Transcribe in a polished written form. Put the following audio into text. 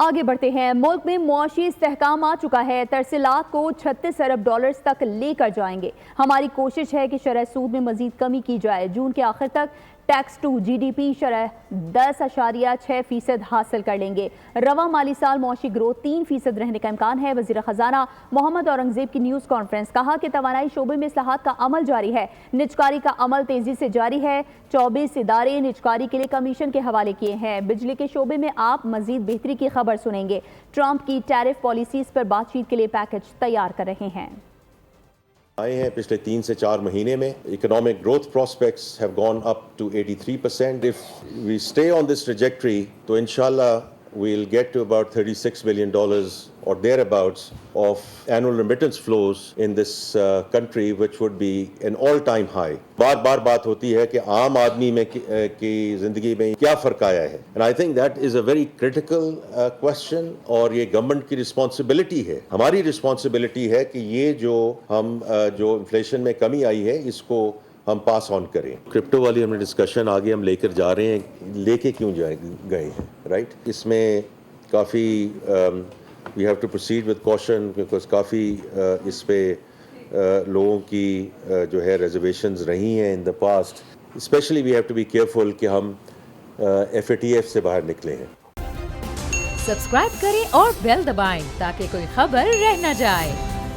آگے بڑھتے ہیں۔ ملک میں معاشی استحکام آ چکا ہے۔ ترسیلات کو 36 ارب ڈالرز تک لے کر جائیں گے۔ ہماری کوشش ہے کہ شرح سود میں مزید کمی کی جائے۔ جون کے آخر تک tax to G D P شرح 10.6% حاصل کر لیں گے۔ رواں مالی سال معاشی گروتھ 3% رہنے کا امکان ہے۔ وزیر خزانہ محمد اورنگزیب کی نیوز کانفرنس، کہا کہ توانائی شعبے میں اصلاحات کا عمل جاری ہے۔ نجکاری کا عمل تیزی سے جاری ہے۔ 24 ادارے نجکاری کے لیے کمیشن کے حوالے کیے ہیں۔ بجلی کے شعبے میں آپ مزید بہتری کی خبر سنیں گے۔ ٹرمپ کی ٹیرف پالیسیز پر بات چیت کے لیے پیکج تیار کر رہے ہیں۔ آئے ہیں پچھلے 3 سے 4 مہینے میں۔ Economic growth prospects have gone up to 83%. If we stay on this trajectory, تو انشاءاللہ we'll get to about $36 billion or thereabouts of annual remittance flows in this country, which would be an all-time high. بار بات ہوتی ہے کہ عام آدمی میں کی زندگی میں کیا فرق آیا ہے، and I think that is a very critical question، اور یہ گورنمنٹ کی رسپانسبلٹی ہے۔ ہماری رسپانسبلٹی ہے کہ یہ جو انفلیشن میں کمی آئی ہے اس کو ہم پاس آن کریں۔ کرپٹو والی ہم نے ڈسکشن آگے ہم لے کر جا رہے ہیں، لے کے کیوں گئے ہیں، رائٹ؟ اس میں کافی we have to proceed with caution, because کافی اس پہ لوگوں کی جو ہے ریزرویشنز رہی ہیں in the past. Especially we have to be careful کہ ہم ایف اے ٹی ایف سے باہر نکلے ہیں۔ سبسکرائب کریں اور بیل دبائیں تاکہ کوئی خبر رہ نہ جائے۔